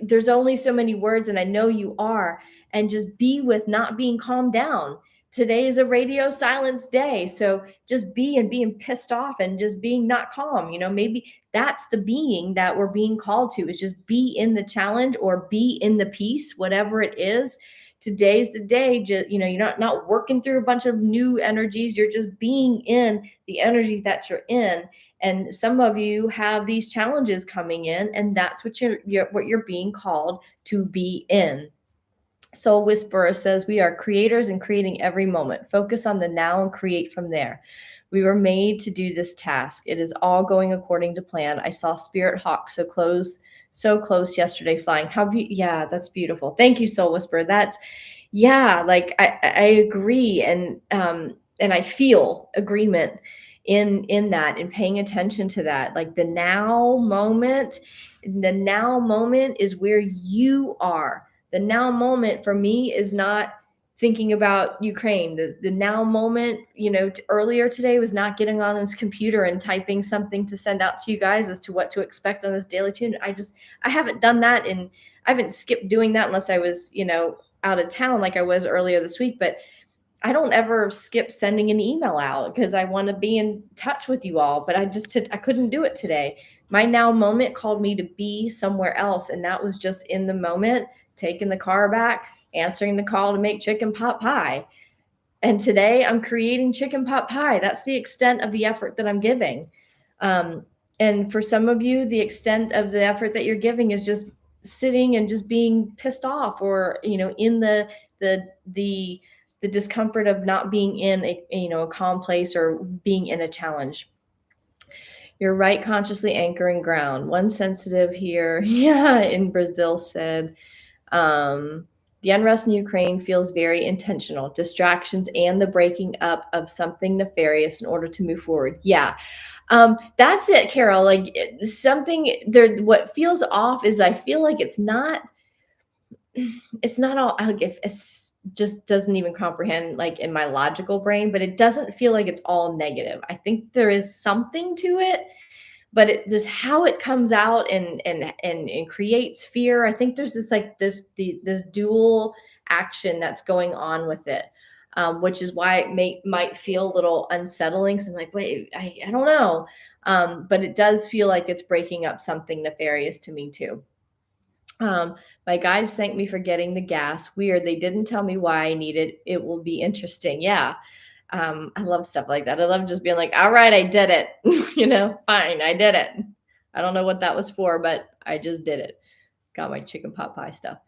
S1: There's only so many words, and I know you are. And just be with not being calmed down. Today is a radio silence day. So just being pissed off and just being not calm. Maybe that's the being that we're being called to, is just be in the challenge or be in the peace, whatever it is. Today's the day. Just, you're not working through a bunch of new energies. You're just being in the energy that you're in. And some of you have these challenges coming in, and that's what you're being called to be in. Soul Whisperer says, we are creators and creating every moment. Focus on the now and create from there. We were made to do this task. It is all going according to plan. I saw Spirit Hawk so close yesterday flying. Yeah, that's beautiful. Thank you, Soul Whisperer. Like I agree, and I feel agreement in that, and paying attention to that. Like the now moment is where you are. The now moment for me is not thinking about Ukraine. The now moment, earlier today was not getting on this computer and typing something to send out to you guys as to what to expect on this daily tune. I haven't done that, and I haven't skipped doing that unless I was, out of town like I was earlier this week. But I don't ever skip sending an email out because I want to be in touch with you all. But I couldn't do it today. My now moment called me to be somewhere else, and that was just in the moment, taking the car back, answering the call to make chicken pot pie. And today I'm creating chicken pot pie. That's the extent of the effort that I'm giving. Um, and for some of you, the extent of the effort that you're giving is just sitting and just being pissed off, or in the the the discomfort of not being in a calm place or being in a challenge. You're right, consciously anchoring ground. One sensitive here, yeah, in Brazil said, um, the unrest in Ukraine feels very intentional, distractions and the breaking up of something nefarious in order to move forward. Yeah. That's it, Carol. Like something there, what feels off is I feel like it's not all like if it's just doesn't even comprehend like in my logical brain, but it doesn't feel like it's all negative. I think there is something to it, but it just how it comes out and creates fear. I think there's this dual action that's going on with it, which is why it might feel a little unsettling. So I'm like, wait, I don't know, but it does feel like it's breaking up something nefarious to me too. My guides thanked me for getting the gas. Weird, they didn't tell me why I need it. It will be interesting. Yeah, I love stuff like that. I love just being like, all right, I did it. Fine, I did it. I don't know what that was for, but I just did it. Got my chicken pot pie stuff.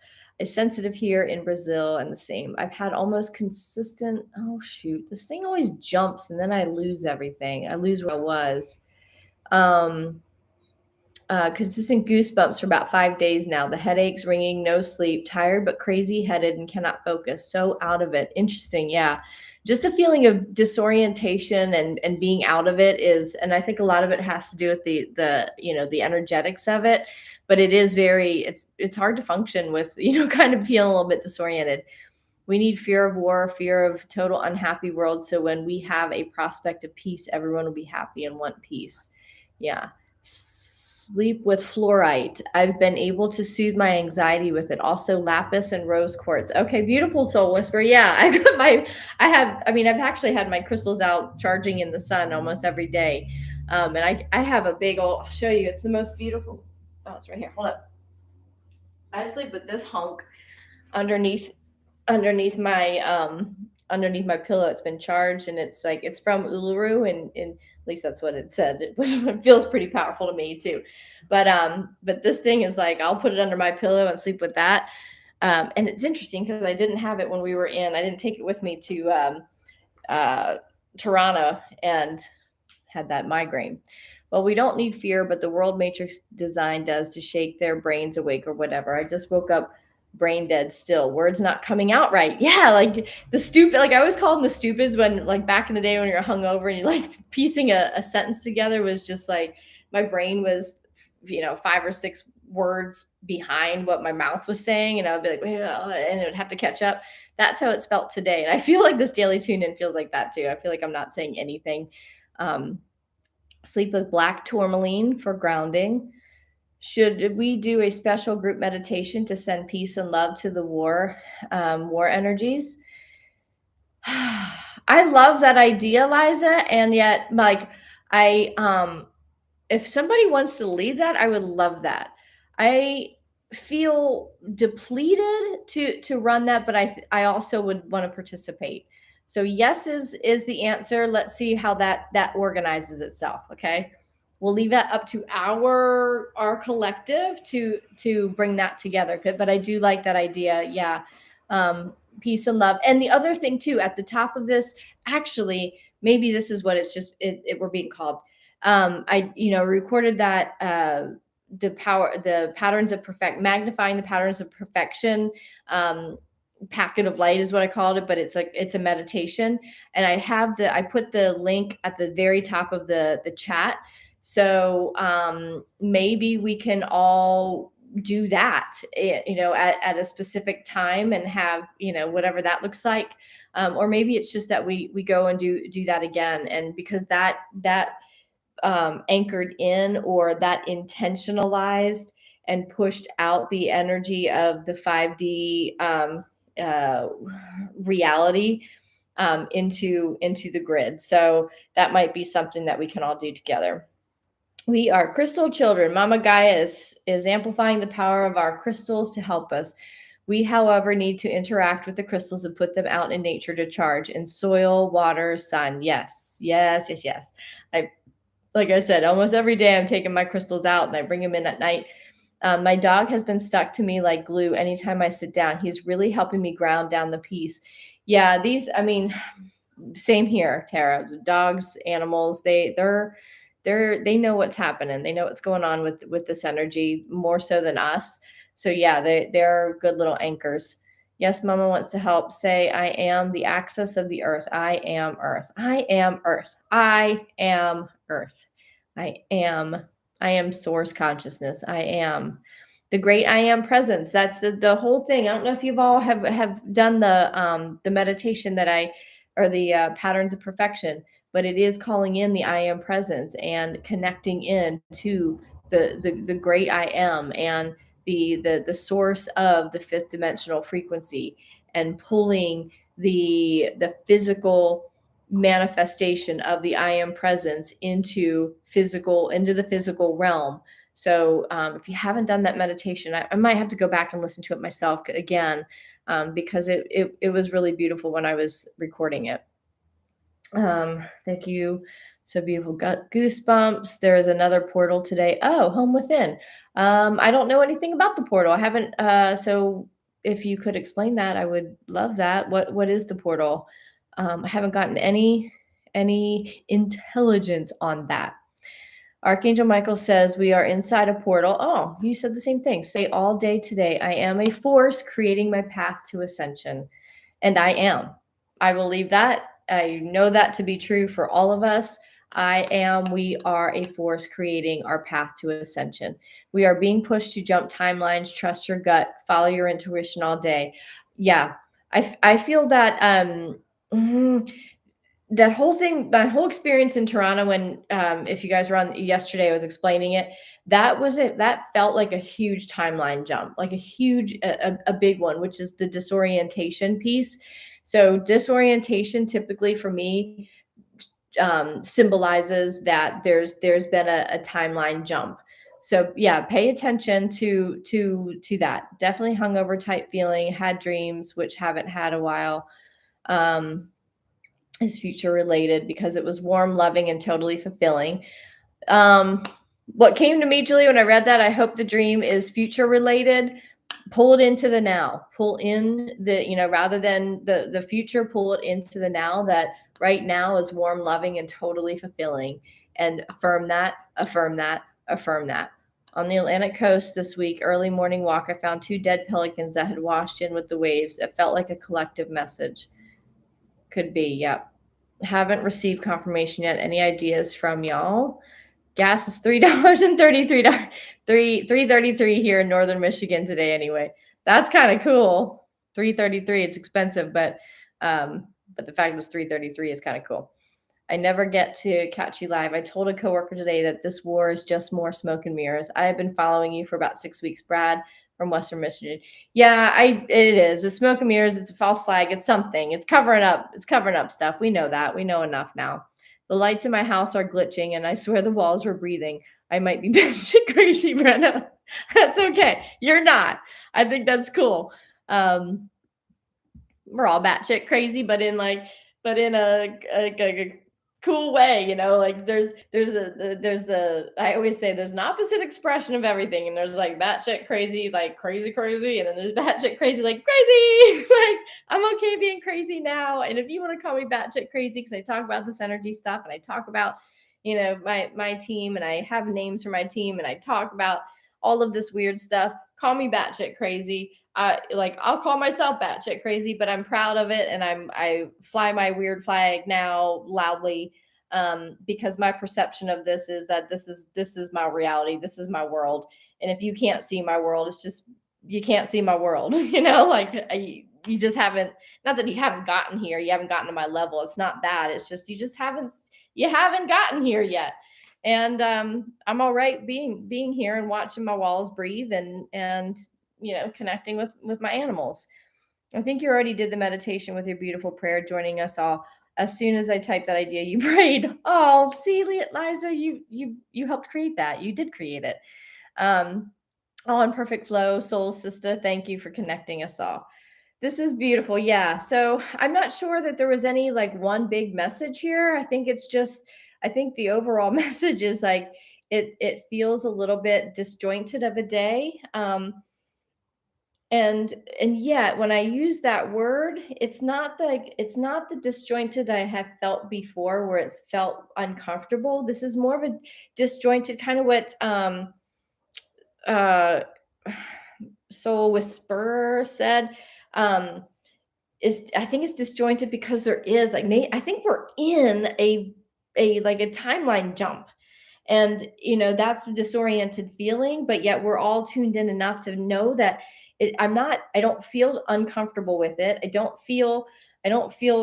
S1: It's sensitive here in Brazil and the same. I've had almost consistent. Oh, shoot. This thing always jumps and then I lose everything. I lose where I was. Um, consistent goosebumps for about 5 days now. The headaches, ringing, no sleep, tired but crazy headed and cannot focus. So out of it. Interesting. Yeah. Just a feeling of disorientation and being out of it is, and I think a lot of it has to do with the energetics of it. But it is it's hard to function with, kind of feeling a little bit disoriented. We need fear of war, fear of total unhappy world. So when we have a prospect of peace, everyone will be happy and want peace. Yeah. Sleep with fluorite. I've been able to soothe my anxiety with it. Also lapis and rose quartz. Okay, beautiful soul whisper. Yeah, I've actually had my crystals out charging in the sun almost every day. And I have a big old, I'll show you. It's the most beautiful. Oh, it's right here. Hold up. I sleep with this hunk underneath underneath my pillow. It's been charged and it's from Uluru, and at least that's what it said. It feels pretty powerful to me too. But this thing is like I'll put it under my pillow and sleep with that. And it's interesting because I didn't have it when we were I didn't take it with me to uh Tirana and had that migraine. Well, we don't need fear, but the world matrix design does to shake their brains awake or whatever. I just woke up brain dead still. Words not coming out right. Yeah, like the stupid, like I always call them the stupids when, like back in the day when you're hungover and you're like piecing a sentence together was just like my brain was, 5 or 6 words behind what my mouth was saying. And I would be like, well, and it would have to catch up. That's how it's felt today. And I feel like this daily tune in feels like that too. I feel like I'm not saying anything. Um, Sleep with black tourmaline for grounding. Should we do a special group meditation to send peace and love to the war energies? I love that idea, Liza, and yet, like, if somebody wants to lead that, I would love that. I feel depleted to run that, but I also would want to participate. So yes is the answer. Let's see how that organizes itself. Okay, we'll leave that up to our collective to bring that together. Good, but I do like that idea. Yeah, peace and love. And the other thing too, at the top of this, actually, maybe this is what we're being called. I recorded that the patterns of magnifying the patterns of perfection. Packet of light is what I called it, but it's a meditation. And I put the link at the very top of the chat. So maybe we can all do that, at a specific time and have, whatever that looks like. Or maybe it's just that we go and do that again. And because that anchored in or that intentionalized and pushed out the energy of the 5D uh, reality into the grid. So that might be something that we can all do together. We are crystal children. Mama Gaia is amplifying the power of our crystals to help us. We, however, need to interact with the crystals and put them out in nature to charge in soil, water, sun. Yes, yes, yes, yes. I, like I said, almost every day I'm taking my crystals out and I bring them in at night. My dog has been stuck to me like glue anytime I sit down. He's really helping me ground down the peace. Yeah, I mean, same here, Tara. Dogs, animals, they know what's happening. They know what's going on with this energy more so than us. So yeah, they're good little anchors. Yes, Mama wants to help. Say, I am the axis of the earth. I am earth. I am earth. I am earth. I am. I am source consciousness. I am the great I am presence. That's the whole thing. I don't know if you've all have done the meditation that I or the patterns of perfection, but it is calling in the I am presence and connecting in to the great I am and the source of the fifth dimensional frequency and pulling the physical manifestation of the I am presence into the physical realm. So if you haven't done that meditation, I might have to go back and listen to it myself again, because it was really beautiful when I was recording it. Thank you. So beautiful. Got goosebumps. There is another portal today. Oh, Home Within. I don't know anything about the portal. I haven't. So if you could explain that, I would love that. What is the portal? I haven't gotten any intelligence on that. Archangel Michael says we are inside a portal. Oh, you said the same thing. Say all day today, I am a force creating my path to ascension. And I am. I believe that. I know that to be true for all of us. We are a force creating our path to ascension. We are being pushed to jump timelines, trust your gut, follow your intuition all day. Yeah, I feel that mm, that whole thing, my whole experience in Toronto when, if you guys were on yesterday, I was explaining it. That was it. That felt like a huge timeline jump, like a huge, a big one, which is the disorientation piece. So disorientation typically for me symbolizes that there's been a timeline jump. So yeah, pay attention to that. Definitely hungover type feeling, had dreams, which haven't had a while. Um, is future related because it was warm, loving, and totally fulfilling. Um, what came to me, Julie, when I read that, I hope the dream is future related. Pull it into the now. Pull in rather than the future, pull it into the now. That right now is warm, loving, and totally fulfilling. And affirm that, affirm that, affirm that. On the Atlantic coast this week, early morning walk, I found two dead pelicans that had washed in with the waves. It felt like a collective message. Could be, yep. Haven't received confirmation yet. Any ideas from y'all? Gas is $3.33, 3.33 here in northern Michigan today. Anyway, that's kind of cool. 3.33. It's expensive, but the fact it's 3.33 is kind of cool. I never get to catch you live. I told a coworker today that this war is just more smoke and mirrors. I have been following you for about 6 weeks, Brad from Western Michigan. Yeah, it is. It's smoke and mirrors. It's a false flag. It's something. It's covering up. It's covering up stuff. We know that. We know enough now. The lights in my house are glitching, and I swear the walls were breathing. I might be batshit crazy, Brenna. That's okay. You're not. I think that's cool. We're all batshit crazy, but in a cool way, like there's I always say there's an opposite expression of everything, and there's like batshit crazy, like crazy crazy, and then there's batshit crazy, like crazy. Like I'm okay being crazy now, and if you want to call me batshit crazy because I talk about this energy stuff and I talk about my team and I have names for my team and I talk about all of this weird stuff, call me batshit crazy. I'll call myself batshit crazy, but I'm proud of it, and I fly my weird flag now loudly, because my perception of this is that this is my reality, this is my world, and if you can't see my world, it's just you can't see my world, you just haven't. Not that you haven't gotten here, you haven't gotten to my level. It's not that. It's just you haven't gotten here yet. And I'm all right being here and watching my walls breathe and connecting with my animals. I think you already did the meditation with your beautiful prayer, joining us all. As soon as I typed that idea, you prayed. Oh, see, Liza, you helped create that. You did create it. Um, All in perfect flow, soul sister. Thank you for connecting us all. This is beautiful. Yeah. So I'm not sure that there was any like one big message here. I think it's just, I think the overall message is like it feels a little bit disjointed of a day. And yet when I use that word, it's not the disjointed I have felt before where it's felt uncomfortable. This is more of a disjointed kind of what uh Soul Whisperer said. Um is I think it's disjointed because there is like I think we're in a like a timeline jump. And that's the disoriented feeling, but yet we're all tuned in enough to know that I don't feel uncomfortable with it. I don't feel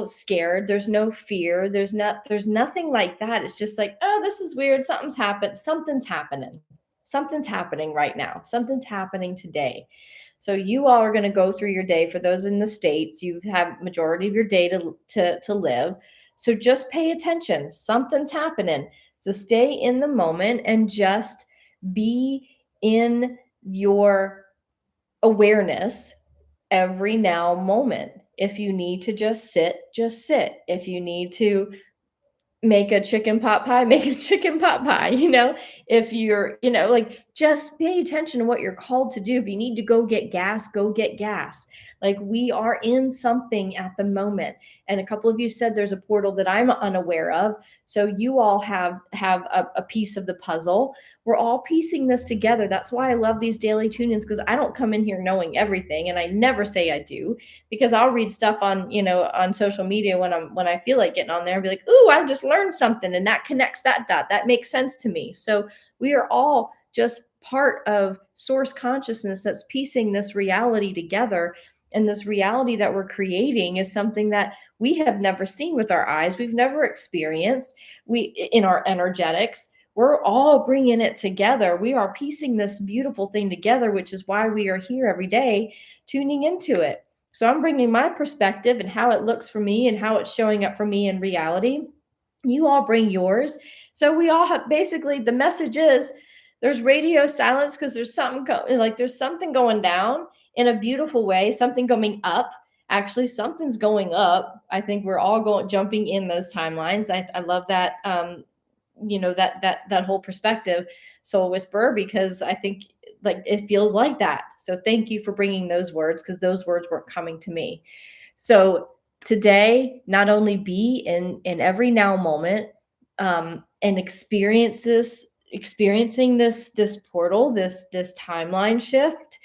S1: scared. There's no fear. There's nothing like that. It's just like, oh, this is weird. Something's happened. Something's happening. Something's happening right now. Something's happening today. So you all are going to go through your day. For those in the States, you have majority of your day to live. So just pay attention. Something's happening. So stay in the moment and just be in your awareness every now moment. If you need to just sit, just sit. If you need to make a chicken pot pie, make a chicken pot pie, if you're, like just pay attention to what you're called to do. If you need to go get gas. Like we are in something at the moment. And a couple of you said there's a portal that I'm unaware of. So you all have a piece of the puzzle. We're all piecing this together. That's why I love these daily tune-ins, because I don't come in here knowing everything, and I never say I do, because I'll read stuff on social media when I feel like getting on there and be like, "Ooh, I just learned something and that connects that dot. That makes sense to me." So we are all just part of source consciousness that's piecing this reality together. And this reality that we're creating is something that we have never seen with our eyes. We've never experienced. We in our energetics, we're all bringing it together. We are piecing this beautiful thing together, which is why we are here every day tuning into it. So I'm bringing my perspective and how it looks for me and how it's showing up for me in reality. You all bring yours. So we all have, basically the message is there's radio silence because there's something going down in a beautiful way, something going up. Actually, something's going up. I think we're all going jumping in those timelines. I love that that whole perspective, Soul Whisperer, because I think like it feels like that. So thank you for bringing those words, because those words weren't coming to me. So today, not only be in every now moment, and experiencing this portal, this timeline shift,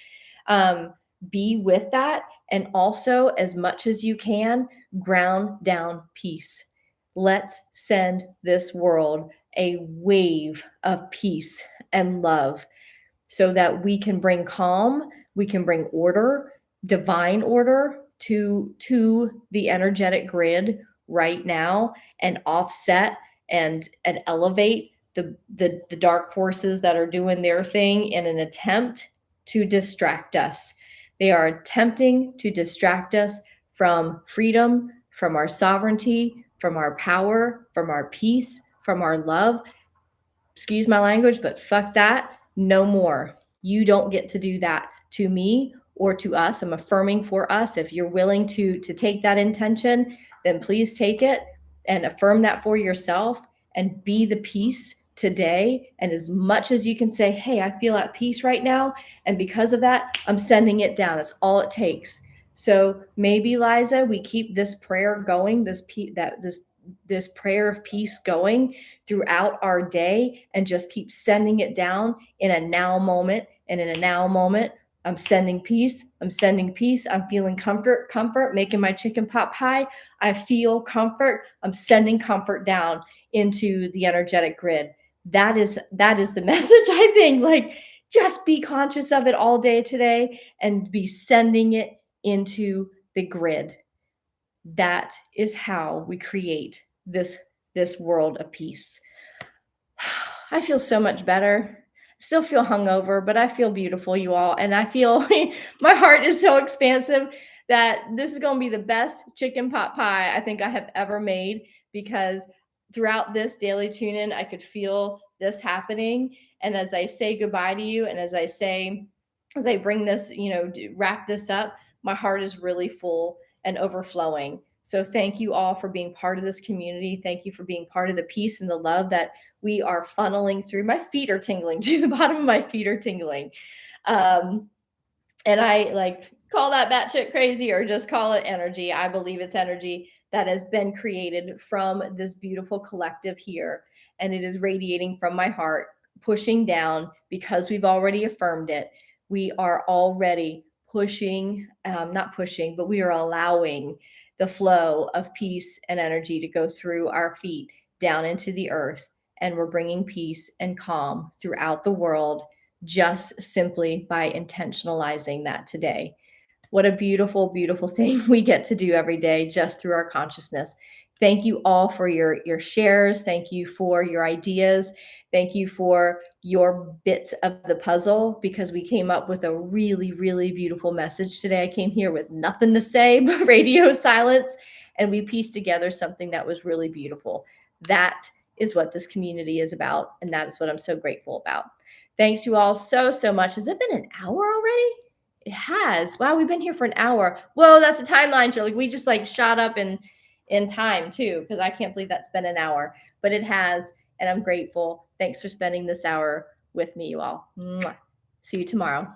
S1: um, be with that, and also as much as you can ground down peace. Let's send this world a wave of peace and love so that we can bring calm, we can bring order, divine order to the energetic grid right now, and offset and elevate the dark forces that are doing their thing in an attempt to distract us. They are attempting to distract us from freedom, from our sovereignty, from our power, from our peace, from our love. Excuse my language, but fuck that. No more. You don't get to do that to me or to us. I'm affirming for us. If you're willing to take that intention, then please take it and affirm that for yourself and be the peace today. And as much as you can say, hey, I feel at peace right now, and because of that, I'm sending it down. That's all it takes. So maybe, Liza, we keep this prayer going, this prayer of peace going throughout our day, and just keep sending it down in a now moment. And in a now moment, I'm sending peace. I'm sending peace. I'm feeling comfort, making my chicken pot pie. I feel comfort. I'm sending comfort down into the energetic grid. That is the message, I think. Like, just be conscious of it all day today and be sending it into the grid. That is how we create this world of peace. I feel so much better. Still feel hungover, but I feel beautiful, you all. And I feel my heart is so expansive that this is going to be the best chicken pot pie I think I have ever made, because throughout this daily tune in, I could feel this happening. And as I say goodbye to you, and as I say as I bring this, wrap this up, my heart is really full and overflowing. So thank you all for being part of this community. Thank you for being part of the peace and the love that we are funneling through. My feet are tingling to the bottom of my feet are tingling. Um, and I like call that batshit crazy or just call it energy. I believe it's energy that has been created from this beautiful collective here. And it is radiating from my heart, pushing down because we've already affirmed it. We are already pushing, not pushing, but we are allowing the flow of peace and energy to go through our feet down into the earth. And we're bringing peace and calm throughout the world just simply by intentionalizing that today. What a beautiful, beautiful thing we get to do every day just through our consciousness. Thank you all for your shares. Thank you for your ideas. Thank you for your bits of the puzzle because we came up with a really, really beautiful message today. I came here with nothing to say but radio silence, and we pieced together something that was really beautiful. That is what this community is about, and that is what I'm so grateful about. Thanks you all so, so much. Has it been an hour already? It has. Wow, we've been here for an hour. Whoa, that's a timeline, Shirley. We just like shot up in time too, because I can't believe that's been an hour, but it has, and I'm grateful. Thanks for spending this hour with me, you all. Mwah. See you tomorrow.